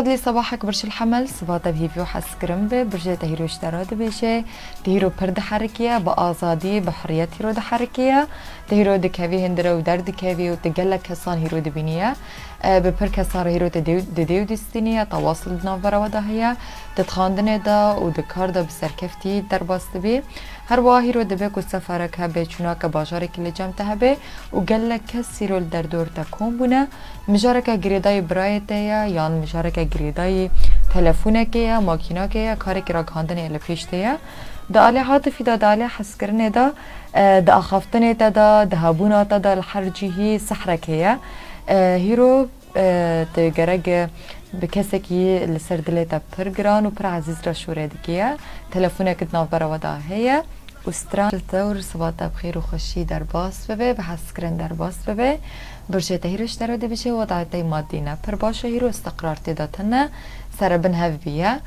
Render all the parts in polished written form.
يسعد لي صباحك برش الحمل صباطة بهيفيو حس كرمبة برجة تهيرو اشتراد بيشي تهيرو برد حركية بآزادي بحرية هيرو ده حركية تهيرو دكاوي هندرو ودرد كاوي وتقلك كسان هيرو دبينية ببر كسار هيرو تديو دستينية تواصل نافرة ودهية تتخاندنه دا ودكار دا بسركفتي درباست بي هر واهی رو دبه که سفرک هبه چوناک باجاره که لجمت هبه و گلک کسی رو در دور تکون بونه مجارک گریدای برایته یا مجارک گریدای تلفونه که یا ماکینا که یا کاری که را گاندن ایل پیشته یا دالی حاطفی دا دالی حس کرنه دا دا اخافتنه دا دهابونه دا الحرجیهی سحرکه یا هیرو تگرگ به کسی که لسر دلیتا پر گران و پر عزیز را شوره دیگه تلفونه که ناف برا ودا هیه استران الثور صباتا بخير وخشي در باس ببه بحس كرن در باس ببه برشة هيروش درده بشه وضعتي مادينا پر باشه هيرو استقرار تداتنا سربن هف بيه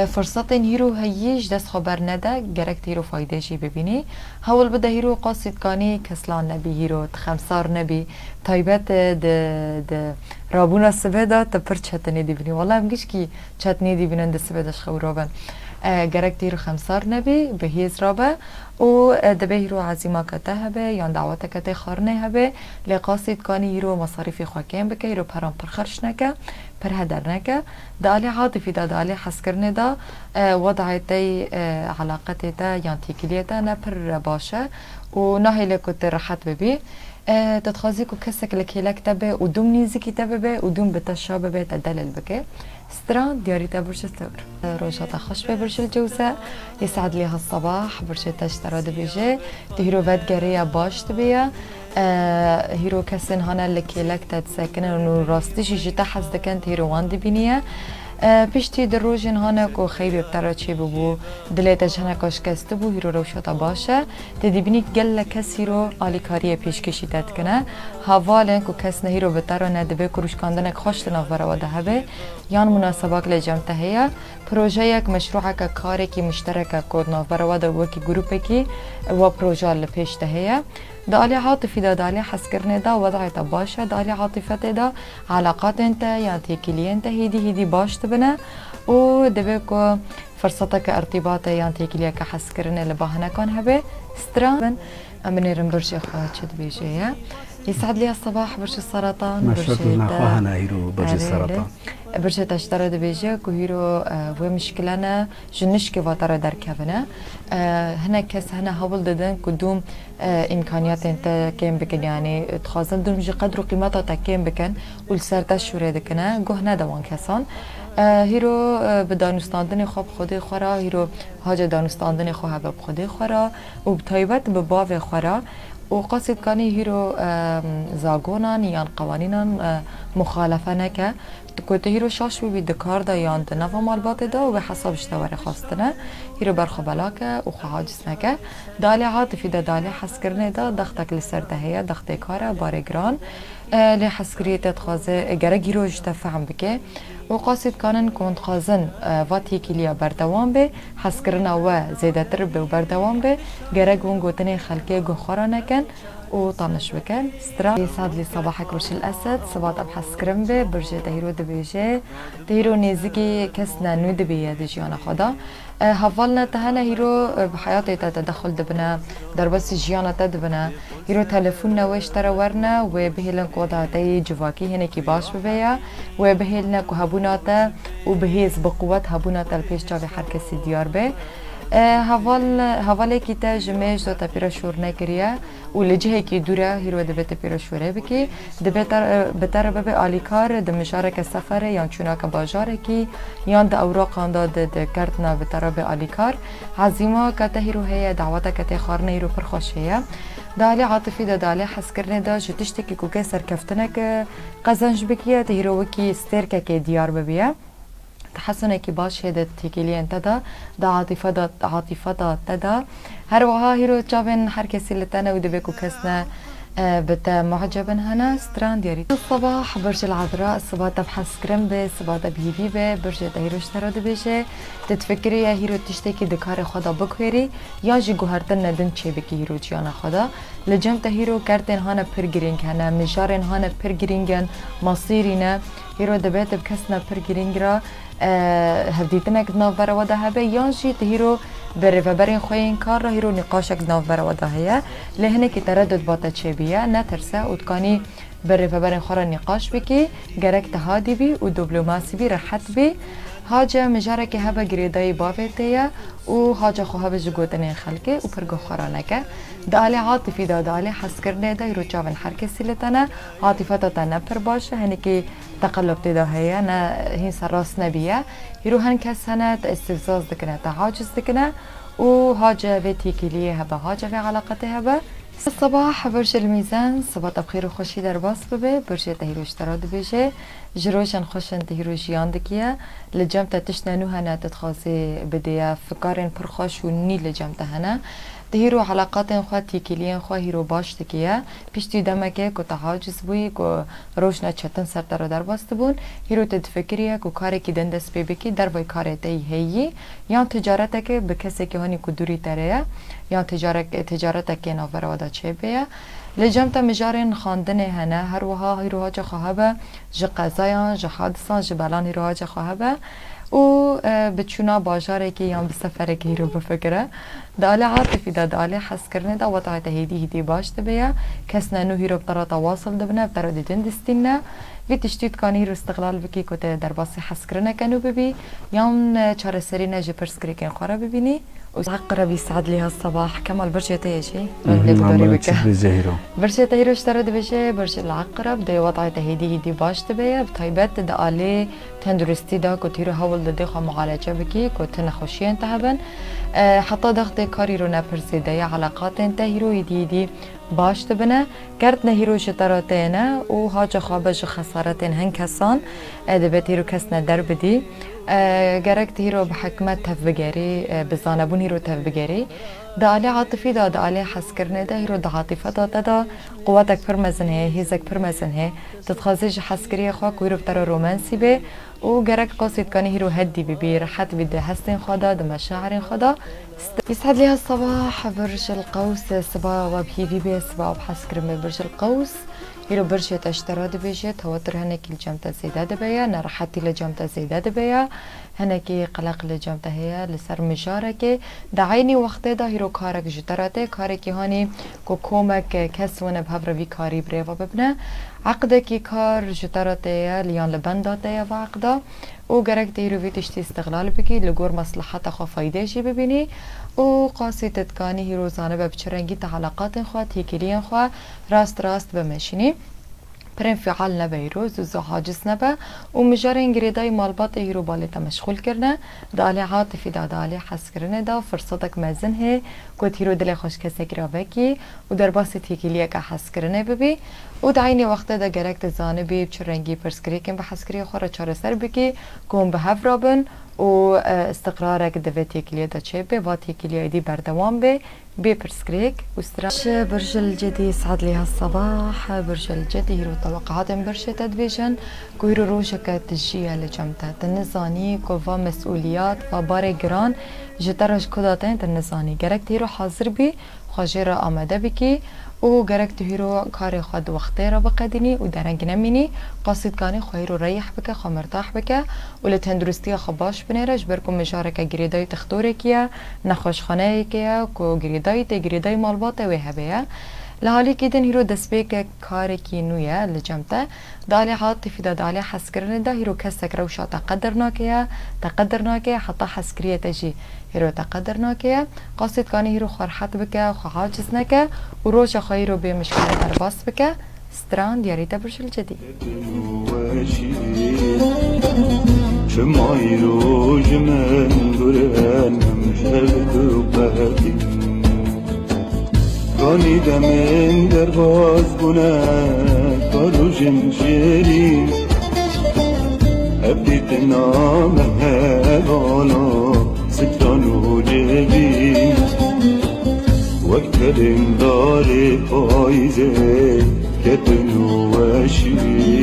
فرصت هيرو هيج دست خبر نده گرکت هيرو فایدهشی ببینی هول بده هيرو قاصد کانی کسلان نبی هيرو تخمسار نبی تایبت د رابونا سبدا تپر چتنی دی بینی والله مگیش کی چتنی دی بینن د سبدش خورابن گرکت هيرو خمسار نبی به هیز رابه و دبه هيرو عزیمه کته هبه یا دعوت کته خارنه هبه لقاصد کانی هيرو مصاريف خواکیم بکه هيرو پرام پر خرش نکه پر هدر نکه دالی عاطفی دالی حس کرنه دا وضعیتی علاقتی دا یا تیکلیتا نپر باشه و نهی لکت راحت ببی تتخازی که کسک لکیلک تبه و دوم نیزی کی تبه و دوم بتشا ببه تدلل بکه ستران دياري برش الثور روجاتا خوش برش الجوزة يسعد لي هالصباح برش تشترى دبيجي تهيرو بد جريا باش تبيا هيرو كسن هانا لكيلك تتساكن انو راستيش جتا حزد كانت هيرو وان دبينيا پیشتی در روزین هانا کو خیلی بتره چی ببو دلیت جهنه کاش کست بو هیرو روشتا باشه تدیبینی گل کسی رو آلیکاری پیش کشیدت کنه حوالن کو کس نه هیرو بتره ندبه کروش کاندن خوشت نافره و دهبه یان مناسبات لجمته هیا پروژه یک مشروع که کاری که مشترک کود نافره و ده وکی گروپی که و پروژه لپیش دهیا دالی عاطفی دالی حس کرنه دا وضعیت باشه دالی عاطفت دا علاقات انت یا تیکلی انت هیدی باش تبنه و دبه که فرصتك ارتباط یا تیکلی که حس کرنه لباهنه کن هبه ستران امنيرم برشي اخوات شد بيجي يسعد لي الصباح برشي السرطان برشي ناخوهنا هيرو برشي السرطان برشي تشترى دبيجي كهيرو ومشكلنا جنش كفاتره در كفنا هنا كس هنا هول ددن كدوم امكانيات انت كم بكن يعني تخازن دون جي قدر قيمتها تكم بكن والسرتا شوري دكنا گهنا دوان كسان هیرو به دانستاندن خواب خودی خورا هیرو حاجه دانستاندن خواب به خودی خورا و بتایبت به باو خورا و قصد کانی هیرو زاگونان یا قوانینان مخالفه نکه که هیرو شاش بی دکار دا یا نفع مالبات دا و به حساب اشتوار خواستنه هیرو برخو بلاکه و خواهاجس نکه دالی عاطفی دا دالی حس کرنه دا دختک لسر دهیه دخته کاره بارگران لی حس کریت تخوازه گره گیرو اجتفهم بکه و قاصد کانن کند خازن واتی کلیا بردوام به حس کرنا و زیاده تر به بردوام به گرگ ون گوتنی خلقه گخورا نکن و طنش بکن سترا يسعد لي صباحك برش الاسد صباط ابحث كرم به برج تهيرو دبيجي تهيرو نزيكي كسنا نو دبيه دجيانا خدا حوالنا تهنا هيرو بحياتي تدخل دبنا دربس جيانا تدبنا هيرو تلفون نوش ترى ورنا وبهلن قوضا تي جواكي هنا كي باش ببيا وبهلنا كهبوناتا وبهيز بقوة هبوناتا البيش جاوي حركسي ديار به حواله کی تا جمعش دو تا پیرا شور نکریه و لجهه کی دوره هیرو دبت پیرا شوره بکی دبت بتر به آلیکار د مشارک سفر یا چوناک باجار کی یا د اوراق انداد د کارتنا بتر به آلیکار عزیمه کته هیرو هي دعوت کته خارنه هیرو پر خوشیه دالی عاطفی دالی حس کرنه دا جتشتی کی کوکه سرکفتنه که قزنج بکیه هیرو کی استرکه کی دیار ببیه تحسن کی باش هدت تیکلی انت دا عاطفه دا هر وها هیرو جابن هر کسی لتنا ودبه کو کسنا بتا معجبن هنا ستران دياري الصباح برج العذراء الصباح تبحث كرم به الصباح بيبي به برج هيروش تراد بيشه تتفكري يا هيرو تشتكي دكار خدا بكوري يا جي گوهرتن ندن چه بكي هيرو جانا خدا لجمت هيرو كارتن هانا پرگرینگ هنا مجارن هانا پرگرینگن مصيرنا هیرو دبیت بکسنا پر گرینگ را هفدیتنک ناف برا ودا هبه یانجی تهیرو بره و برین خوین کار را هیرو نقاشک ناف برا ودا هیا لهنه که تردد باتا چه بیه نترسه اتکانی بره و برین خورا نقاش بکی گرک تهادی بی و دیپلماسی بی راحت بی هاجا مجاره که هبه گریدای باویتیه و هاجا خو هبه جگوتنین خلکه و پرگو خورانکه دالی عاطفی دالی حس کرنه دا یرو چاون هر کسی لتنه عاطفتا تا نپر باشه هنی که تقلب تدا هیا نه هین سراس نبیه یرو هن کس هنه تا استفزاز دکنه تا عاجز دکنه و هاجا في تيكيلية هبه هاجا في علاقته هبه الصباح برج الميزان صباح بخير وخوشي در باس ببه برج تهيروش تراد بيجي جروشن خوشن تهيروش ياندكيا لجمتا تشنانو هنا تتخاصي بديا فكارن پرخوش و ني لجمتا هنا تهيرو علاقات خوا تيكيليان خوا هيرو باش تكيا پشتی دمکه کو تحاجز بوی کو روشنا چتن سر در باست بون هیرو تدفکریه کو کاری که دندس پی بکی در وی کاری تی هیی یا تجارت که به کسی که هانی کو دوری تره یا تجارت که نافر وادا چه بیا لجمتا مجارن خاندنه هنه هر وها هیرو ها جا خواهبه جه قضایان جه حادثان جه بلان هیرو ها جا خواهبه و بچونا باجاره که یا بسفره که هیرو بفکره داله عاطفی داله حس کرنه دا وطعه هیدی باش تبیا کس نانو هیرو بطرا تواصل دبنه بطرا دیدن دستینه وی تشتید کانی هیرو استقلال بکی کته در باسی حس کرنه کنو ببی یام چاره سری نجی پرسکری کن خوره ببینی وعقرب يسعد لي هالصباح كمال برشة تيجي برشة تهيرو اشترد بشي برشة العقرب دي وضعي هيدي باش تبيا بطيبات دا آلي تندرستي دا كتيرو هول دا ديخوا معالجة بكي كتنا خوشين تهبن حتى ضغط كاري رو نپرسي دا علاقات انت هيرو يدي باش تبنه كرتنا هيرو شتراتينا و هاجا خوابش خسارتين هن كسان دبت هيرو كسنا درب دي گرکت هیرو به حکمت تفبگری بزانبون هیرو تفبگری دالی عاطفی دالی حس کرنه ده هیرو عاطفه دا قوتک پر مزنه هیزک پر مزنه تتخازیج حس کری خواک و هیرو بتر رومانسی به و گرک قصید کنی هیرو هدی بی راحت بده حسن خدا ده مشاعر خدا يسعد لي هالصباح برج القوس صباح وبهيفي بي صباح بحس كرمي برج القوس هيرو برج تشتراد بيجي توتر هناكي الجمتة زيادة دبيا نرحتي لجمتة زيادة دبيا هناكي قلق لجمتة هي لسر مجارك دعيني وقت دا هيرو كارك جتراته كاركي هاني كومك كسون بهفر في كاري بريفا ببنه عقدكي كار جتراته ليان لبنداته وعقده و گرک دیرو وی تشتی استقلال بکی لگور مصلحت خوا فایده شی ببینی و قاسی تدکانی هی روزانه به بچرنگی تعلقات خوا تیکیلین خوا راست بمشینی پرین فعال نبه روز و حاجز نبه و مجار انگریدای مالبات هیرو بالتا مشغول کرنه دالی عاطفی دالی حس کرنه دا فرصتک مزن هی کود هیرو دل خوش کسی کرا بکی و در باس تیکیلیه که حس کرنه ببی و دعینی وقت دا گرک تزانه بی بچرنگی پرسکری کن به حس کری خورا چاره سر بکی کن به هف رابن و استقرارک دوی تیکیلیه دا چه بی و تیکیلیه دی بردوام بی پرسکریک و استراش برج الجدي سعد لي هالصباح برج الجدي هيرو توقعات برشة تدفيجن كويرو روشك تجيه لجمتة النزاني كوفا مسؤوليات وباري جران جترش كوداتين النزاني جرك هيرو حاضر بي خاجرة آمده بكي و گرک تو هیرو کار خود وقته را بقدینی و درنگ نمینی قاصد کانی خواهی رو ریح بکه خواه مرتاح بکه و لتندرستی خواه باش بنیرش برکو مجاره که گریدای تختوره کیه نخوشخانه کیه که گریدای مالبات وی هبه لحالی که دن هیرو دست بیک کاری کی نویه لجمته دالی عاطفی دالی حس کرنه دا هیرو کسک روشا تقدر ناکیه حتی حس کریه تجی هیرو تقدر ناکیه قاصد کانی هیرو خورحت بکه خو حاجز نکه و روش خواهی رو به مشکل در باس بکه ستران دیاریتا برش الجدی شمعي روج من دران مشهد وقهدي کانی دمین در باز بونه کارو جنجری ابدیت نام هوانا ستانو جبین وقت رندار پایزه کتنو وشی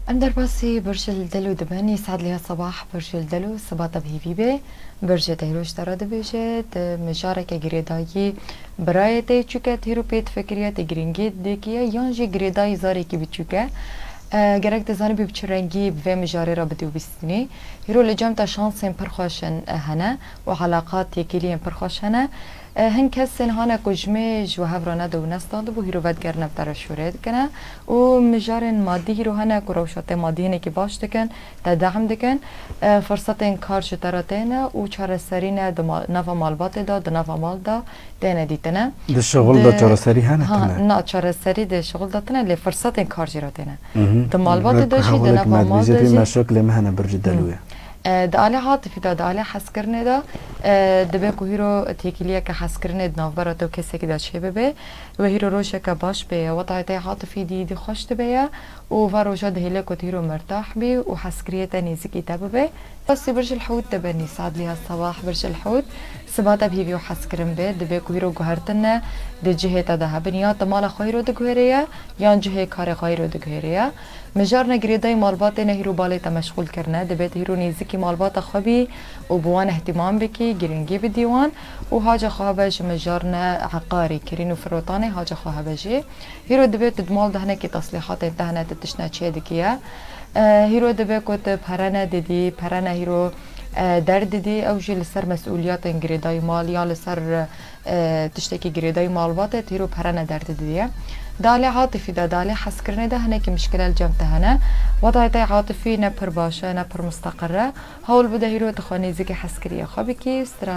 اندر باسی برج الدلو دبني يسعد لي الصباح برج الدلو صباطة بهيفي بي برج تهيروش تراد بيجت مشاركة جريداي براية تيچوكة هيرو بيت فكرية تجرينجيت ديكيا يانجي جريداي زاري كي بيچوكة گرک دزانی بی بچرنگی به مجاری را بدو بیستنی هیرو لجام تا شانسین پرخوشن هنه و علاقات یکیلین پرخوشنه هن کسین هانا کجمج و هفرانه دو نستاد بو هیرو ود گرنب در شورید کنه و مجارن مادی هیرو هنه کروشات مادی هنه که باش دکن تا دعم دکن فرصت این کار شتراتینه و چهار سرینه نوا مالبات دا نوا مال دا دینه دیتنه ده شغل دا چهار سری هنه ها تنه نه چهار سری ده شغل داتنه لی فرصت این کار جراتینه ده مالبات داشی ده نوا مال مال داشی مشاكل مهنه برج دلويه داله عاطفی داله حس کرنه دا دبی که هیرو تیکیلیه که حس کرنه نافبر تو کسی که داشته ببه و هیرو روشه که باش به و طایت عاطفی دی خوش تبیه و روشه دهیله که هیرو مرتاح بی و حس کریت نیزکی تببه بس برج الحوت دبني سعد لي الصباح برج الحوت سبات بهيفي وحس كرم بيت دبي كويرو جهرتنا دي جهه تذهب يا تمال خيرو دغهريا يا جهه كار خيرو دغهريا مجارنا جريداي مالبات نهيرو بالي مشغول کرنا دبيت هيرو نيزكي مالبات خبي وبوان اهتمام بكي جرينجي بديوان وهاجا خابج مجارنا عقاري كرينو فروطاني هاجا خابجي هيرو دبيت دمال دهنا كي تصليحات دهنا تتشنا تشيدكيا هیرو دبی کت پرانه دیدی پرانه هیرو درد دیدی او جل سر مسئولیات انگریدای مال یا لسر تشتکی گریدای مال بات هیرو پرانه درد دیدی دالی عاطفی دالی حس کرنه ده هنه که مشکل الجم تهنه وضعیت عاطفی نه پر باشه نه پر مستقره حال بده هیرو تخانیزی که حس کریه خوابی کی